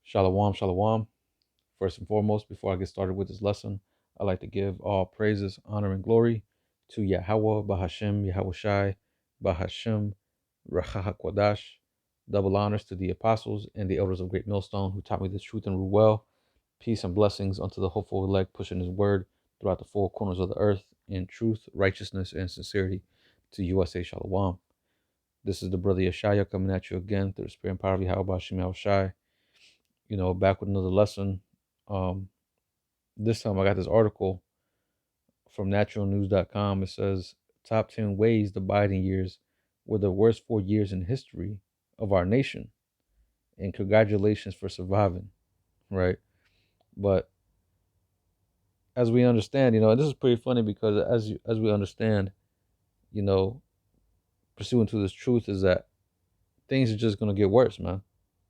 Shalom, shalom. First and foremost, before I get started with this lesson, I'd like to give all praises, honor, and glory to Yahweh, Bahashem, Yahweh Shai, Bahashem, Racha HaKodash. Double honors to the apostles and the elders of Great Millstone who taught me this truth and rule well. Peace and blessings unto the hopeful elect, pushing his word throughout the four corners of the earth in truth, righteousness, and sincerity to USA Shalom. This is the brother Yeshaya coming at you again through the spirit and power of Yahweh, Bahashem, Yahweh Shai. Back with another lesson. Um, this time I got this article from naturalnews.com. It says top 10 ways the Biden years were the worst 4 years in history of our nation. And congratulations for surviving, right? But as we understand, and this is pretty funny because as we understand, you know, pursuant to this truth is that things are just gonna get worse, man.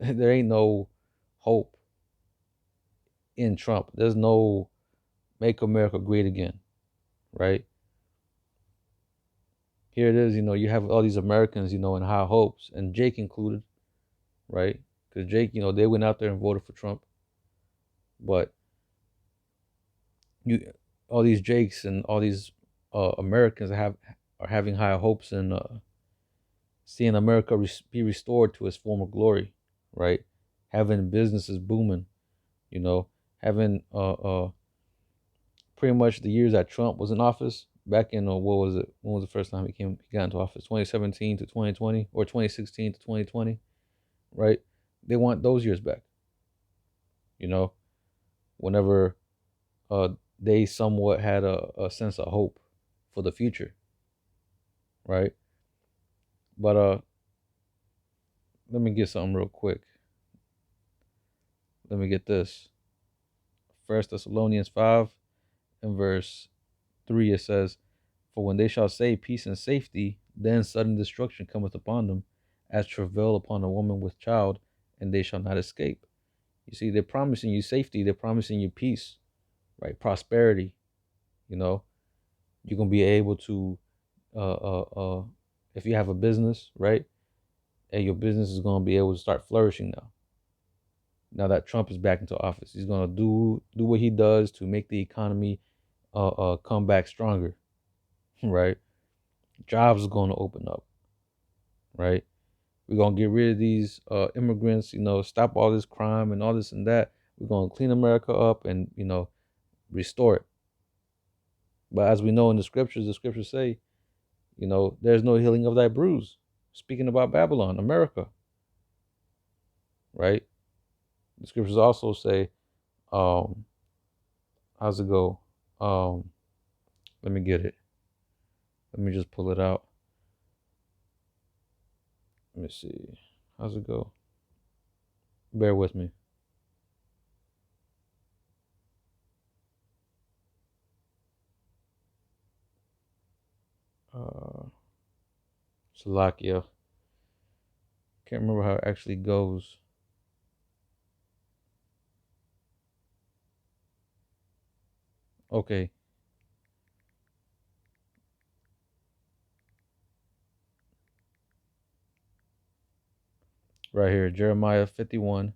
There ain't no hope in Trump. There's no make America great again, right? Here it is, you have all these Americans, in high hopes, and Jake included, right? Because Jake, they went out there and voted for Trump, but you, all these Jakes and all these Americans are having high hopes and seeing America be restored to its former glory, right? Having businesses booming, you know, having pretty much the years that Trump was in office back in what was it? When was the first time he got into office? 2017 to 2020 or 2016 to 2020, right? They want those years back. Whenever they somewhat had a sense of hope for the future, right? But let me get something real quick. Let me get this. First Thessalonians 5 and verse 3, it says, "For when they shall say peace and safety, then sudden destruction cometh upon them, as travail upon a woman with child, and they shall not escape." You see, they're promising you safety, they're promising you peace, right? Prosperity. You're gonna be able to, if you have a business, right, and your business is gonna be able to start flourishing now. Now that Trump is back into office, he's gonna do what he does to make the economy come back stronger, right? Jobs are gonna open up, right? We're gonna get rid of these immigrants, stop all this crime and all this and that. We're gonna clean America up and restore it. But as we know in the scriptures say, there's no healing of thy bruise. Speaking about Babylon, America, right? The scriptures also say, how's it go? Let me get it. Let me just pull it out. Let me see. How's it go? Bear with me. Slovakia. Can't remember how it actually goes. Okay. Right here, Jeremiah 51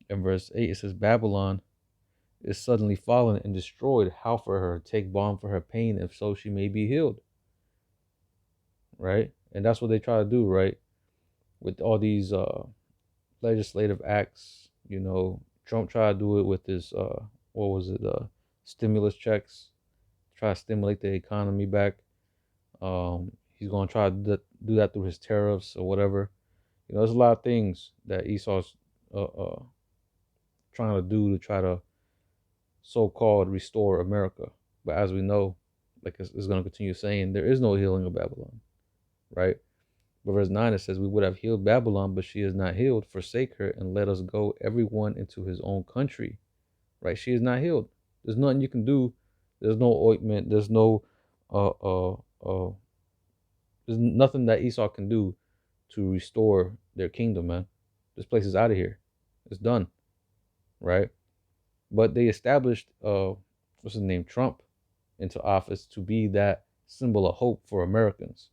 and verse 8, it says, "Babylon is suddenly fallen and destroyed. How for her? Take balm for her pain, if so she may be healed." Right? And that's what they try to do, right? With all these legislative acts, Trump tried to do it with this what was it, stimulus checks, try to stimulate the economy back. He's gonna try to do that through his tariffs or whatever. There's a lot of things that Esau's trying to do to try to so-called restore America. But as we know, like it's going to continue saying, there is no healing of Babylon, right? But verse 9, it says, "We would have healed Babylon, but she is not healed. Forsake her and let us go, everyone into his own country." Right? She is not healed. There's nothing you can do. There's no ointment. There's no, uh, uh, uh, there's nothing that Esau can do to restore their kingdom, man. This place is out of here. It's done, right? But they established, what's his name, Trump, into office to be that symbol of hope for Americans,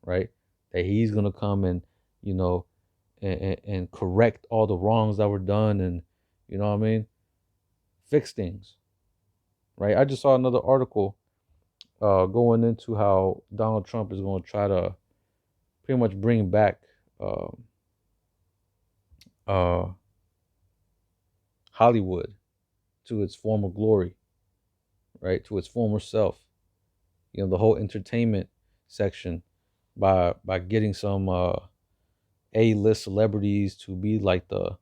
right? That he's gonna come and, you know, and correct all the wrongs that were done, and you know what I mean, fix things, right? I just saw another article going into how Donald Trump is going to try to pretty much bring back um uh, Hollywood to its former glory, right? To its former self. You know, the whole entertainment section by getting some A-list celebrities to be like the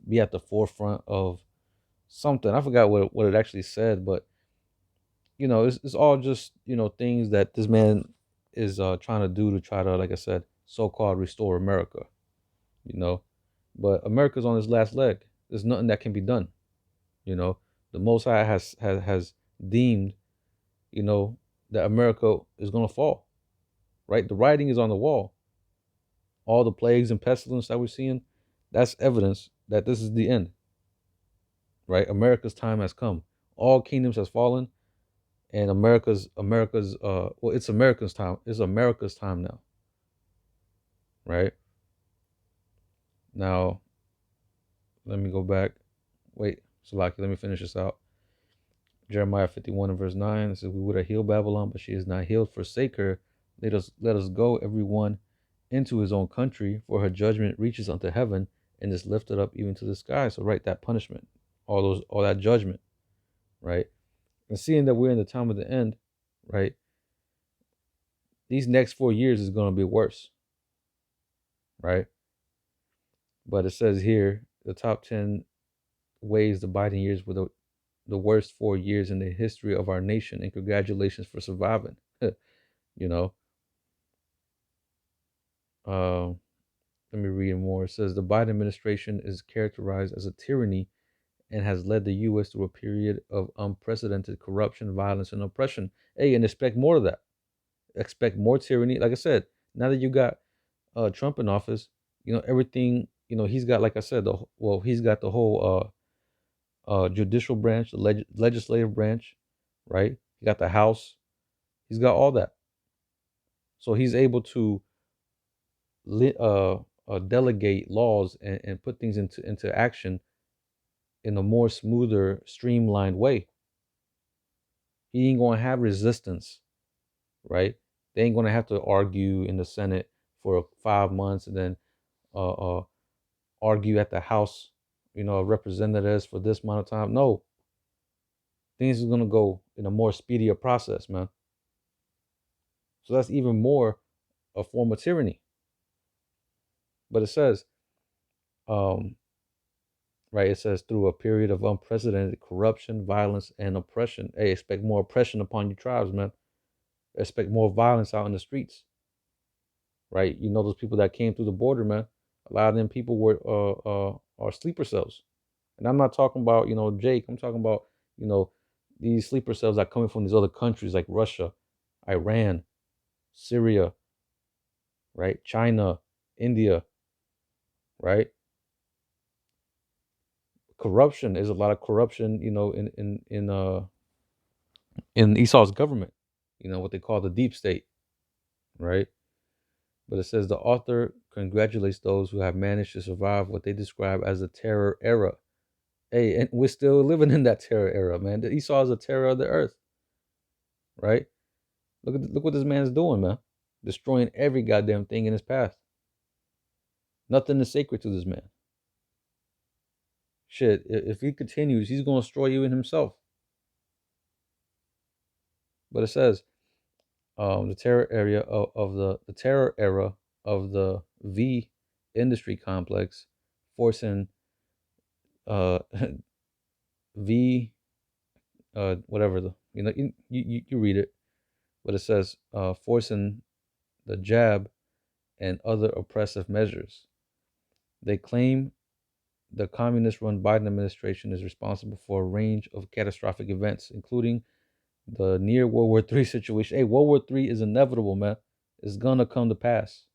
be at the forefront of something. I forgot what it actually said, but you know, it's all just, you know, things that this man is trying to do to try to, like I said, so-called restore America, you know. But America's on its last leg. There's nothing that can be done, you know. The Most High has deemed, you know, that America is going to fall, right? The writing is on the wall. All the plagues and pestilence that we're seeing, that's evidence that this is the end, right? America's time has come. All kingdoms has fallen, and America's well, it's America's time. It's America's time now, right? Now, let me go back. Wait, Salaki, let me finish this out. Jeremiah 51 and verse 9, it says, we would have healed Babylon, but she is not healed. Forsake her. Let us go, every one, into his own country, for her judgment reaches unto heaven and is lifted up even to the sky. So, right, that punishment, all that judgment, right? And seeing that we're in the time of the end, right? These next 4 years is going to be worse, right? But it says here, the top 10 ways the Biden years were the worst 4 years in the history of our nation, and congratulations for surviving. You know, uh, let me read more. It says the Biden administration is characterized as a tyranny and has led the U.S. through a period of unprecedented corruption, violence, and oppression. Hey, and expect more of that. Expect more tyranny. Like I said, now that you got Trump in office, you know everything. You know he's got, like I said, he's got the whole judicial branch, the legislative branch, right? He got the House. He's got all that, so he's able to delegate laws and put things into action in a more smoother, streamlined way. He ain't gonna have resistance, right? They ain't gonna have to argue in the Senate for 5 months and then uh, uh, argue at the House, you know, representatives for this amount of time. No, things is gonna go in a more speedier process, man. So that's even more a form of tyranny. But it says, um, right? It says through a period of unprecedented corruption, violence, and oppression. Hey, expect more oppression upon your tribes, man. Expect more violence out in the streets, right? You know those people that came through the border, man. A lot of them people were are sleeper cells, and I'm not talking about, you know, Jake. I'm talking about, you know, these sleeper cells that are coming from these other countries like Russia, Iran, Syria, right? China, India, right? Corruption is a lot of corruption, you know, in Esau's government, you know, what they call the deep state, right? But it says the author congratulates those who have managed to survive what they describe as the terror era. Hey, and we're still living in that terror era, man. The Esau is a terror of the earth, right? Look what this man's doing, man. Destroying every goddamn thing in his path. Nothing is sacred to this man. Shit, if he continues, he's gonna destroy you in himself. But it says the terror area of the terror era of the V industry complex, forcing uh V whatever the, you know, you read it, but it says forcing the jab and other oppressive measures. They claim the communist-run Biden administration is responsible for a range of catastrophic events, including the near World War III situation. Hey, World War III is inevitable, man. It's gonna come to pass.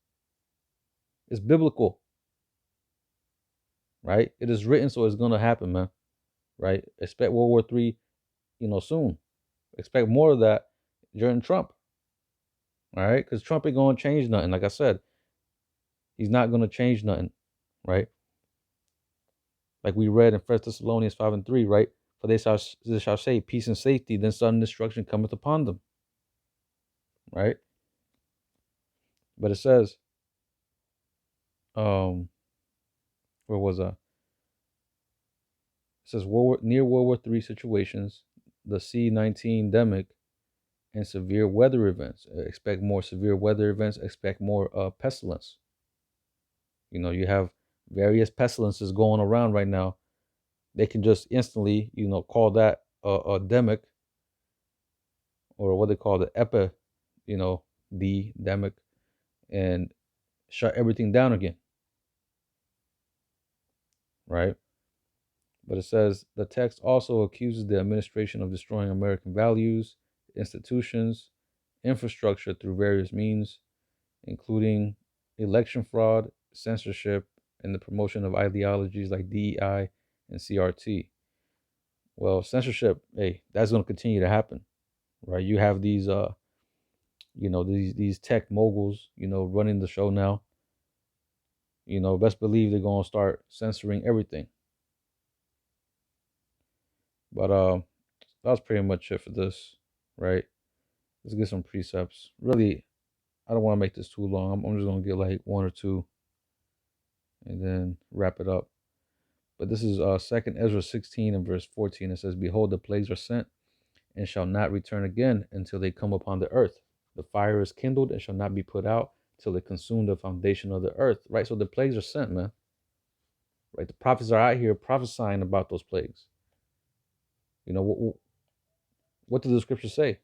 It's biblical, right? It is written, so it's gonna happen, man. Right? Expect World War III, you know, soon. Expect more of that during Trump. All right, because Trump ain't gonna change nothing. Like I said, he's not gonna change nothing. right? Like we read in 1 Thessalonians 5:3, right? For they shall say peace and safety, then sudden destruction cometh upon them, right? But it says, um, where was I? It says near World War III situations, the C-19 demic, and severe weather events. Expect more severe weather events. Expect more pestilence. You have various pestilences going around right now. They can just instantly, call that a demic, or what they call the the demic, and shut everything down again, right? But it says the text also accuses the administration of destroying American values, institutions, infrastructure through various means, including election fraud, censorship, and the promotion of ideologies like DEI and CRT. Well, censorship, hey, that's going to continue to happen, right? You have these tech moguls, running the show now. Best believe they're going to start censoring everything. But that was pretty much it for this, right? Let's get some precepts. Really, I don't want to make this too long. I'm just going to get like one or two and then wrap it up. But this is 2nd Ezra 16 and verse 14. It says, behold, the plagues are sent and shall not return again until they come upon the earth. The fire is kindled and shall not be put out till they consume the foundation of the earth. Right? So the plagues are sent, man. Right? The prophets are out here prophesying about those plagues. What does the scripture say?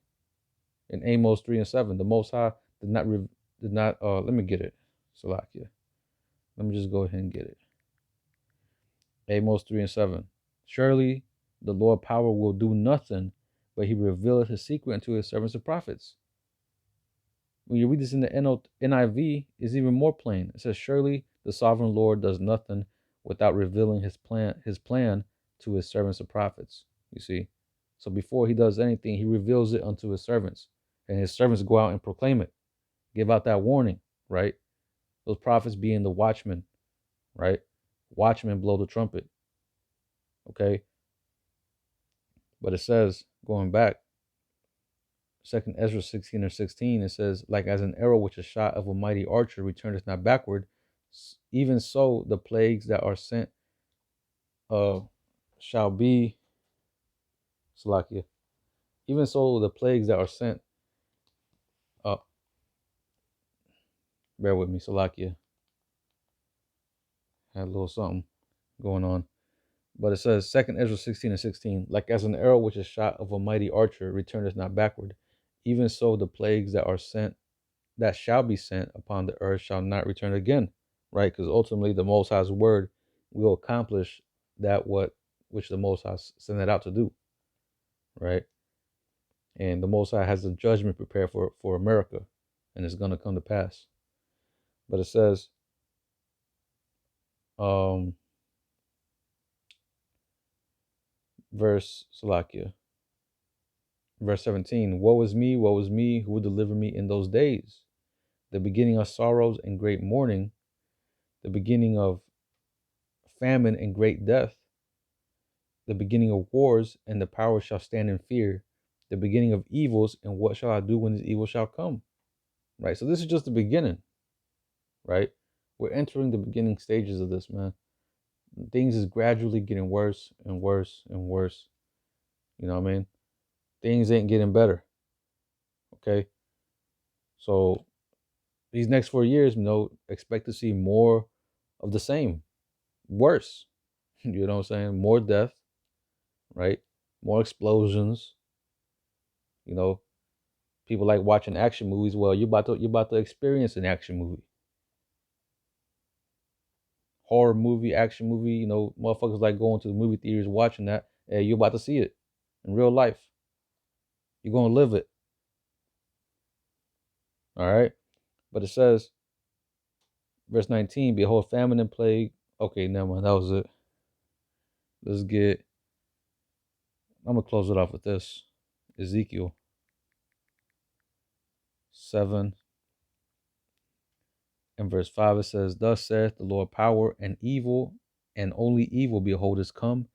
In Amos 3 and 7, the Most High did not let me get it. Salakia. Let me just go ahead and get it. Amos 3 and 7. Surely the Lord power will do nothing, but he revealeth his secret unto his servants the prophets. When you read this in the NIV, it's even more plain. It says, surely the sovereign Lord does nothing without revealing his plan to his servants the prophets. You see? So before he does anything, he reveals it unto his servants. And his servants go out and proclaim it. Give out that warning, right? Those prophets being the watchmen, right? Watchmen blow the trumpet. Okay? But it says, going back, 2nd Ezra 16 or 16, it says, like as an arrow which is shot of a mighty archer returneth not backward, even so the plagues that are sent shall be, Salakia, even so the plagues that are sent, bear with me, Salakia, had a little something going on. But it says, 2nd Ezra 16 and 16, like as an arrow which is shot of a mighty archer returneth not backward, even so the plagues that shall be sent upon the earth shall not return again, right? Because ultimately the Most High's word will accomplish which the Most High sent it out to do, right? And the Most High has the judgment prepared for America, and it's going to come to pass. But it says, verse 17, woe is me, who will deliver me in those days? The beginning of sorrows and great mourning, the beginning of famine and great death, the beginning of wars, and the power shall stand in fear, the beginning of evils, and what shall I do when these evils shall come? Right? So this is just the beginning, right? We're entering the beginning stages of this, man. Things is gradually getting worse and worse and worse. You know what I mean? Things ain't getting better. Okay? So these next 4 years, expect to see more of the same. Worse. You know what I'm saying? More death, right? More explosions. People like watching action movies. Well, you're about to experience an action movie. Horror movie, action movie, motherfuckers like going to the movie theaters watching that. Hey, you're about to see it in real life. You're gonna live it. All right. But it says, verse 19, behold, famine and plague. Okay, never mind. That was it. I'm gonna close it off with this. Ezekiel 7 In verse 5 it says, thus saith the Lord power, and evil, and only evil, behold, is come,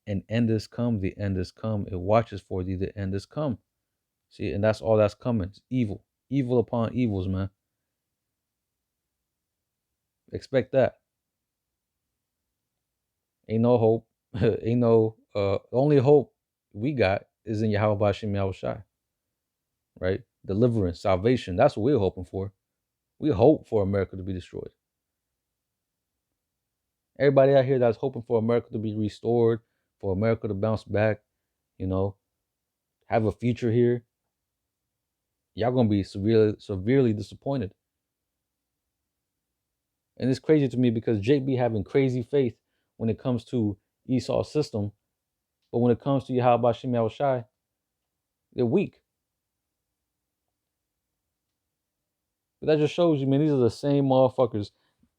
and end is come, the end is come. It watches for thee, the end is come. See, and that's all that's coming. It's evil. Evil upon evils, man. Expect that. Ain't no hope. Ain't no only hope we got is in Yahweh Bashim Yahushai. Right? Deliverance, salvation. That's what we're hoping for. We hope for America to be destroyed. Everybody out here that's hoping for America to be restored, for America to bounce back, you know, have a future here, y'all gonna be severely disappointed. And it's crazy to me because Jake be having crazy faith when it comes to Esau's system, but when it comes to Yahweh Bashim Yahushai, they're weak. But that just shows you, man, these are the same motherfuckers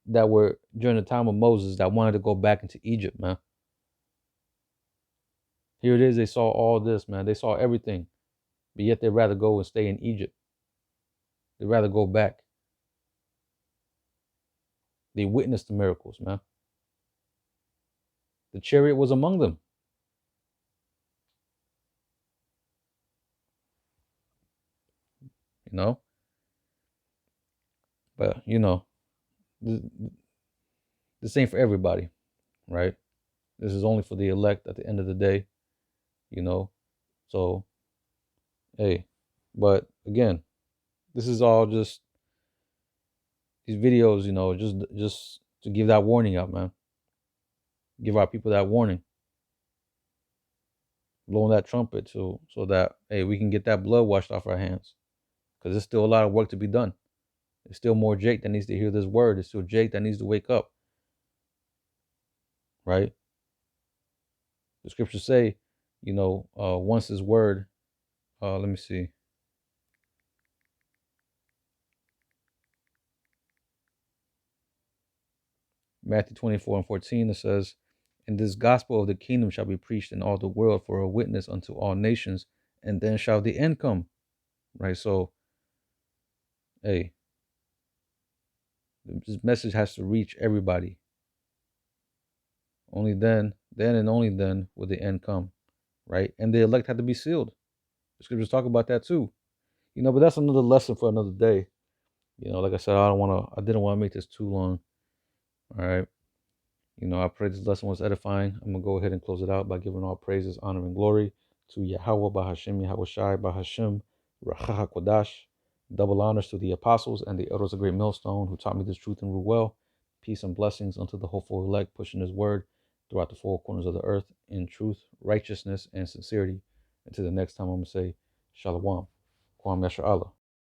that were during the time of Moses that wanted to go back into Egypt, man. Here it is, they saw all this, man. They saw everything, but yet they'd rather go and stay in Egypt. They'd rather go back. They witnessed the miracles, man. The chariot was among them. You know? But, you know, this ain't for everybody, right? This is only for the elect at the end of the day, you know? So, hey, but again, this is all just these videos, you know, just to give that warning out, man. Give our people that warning. Blowing that trumpet so that, hey, we can get that blood washed off our hands. Because there's still a lot of work to be done. There's still more Jake that needs to hear this word. There's still Jake that needs to wake up. Right? The scriptures say, you know, once this word, let me see. Matthew 24:14, it says, and this gospel of the kingdom shall be preached in all the world for a witness unto all nations, and then shall the end come. Right? So, hey, this message has to reach everybody. Only then and only then will the end come. Right? And the elect had to be sealed. The scriptures talk about that too. You know, but that's another lesson for another day. You know, like I said, I didn't want to make this too long. All right. You know, I pray this lesson was edifying. I'm going to go ahead and close it out by giving all praises, honor, and glory to Yahweh, Bahashim, Yahweh Shai, Bahashim, Racha HaKodash. Double honors to the apostles and the elders of Great Millstone who taught me this truth and rule well. Peace and blessings unto the hopeful elect, pushing his word throughout the four corners of the earth in truth, righteousness, and sincerity. Until the next time, I'm going to say, Shalom. Kwam Yasha Allah.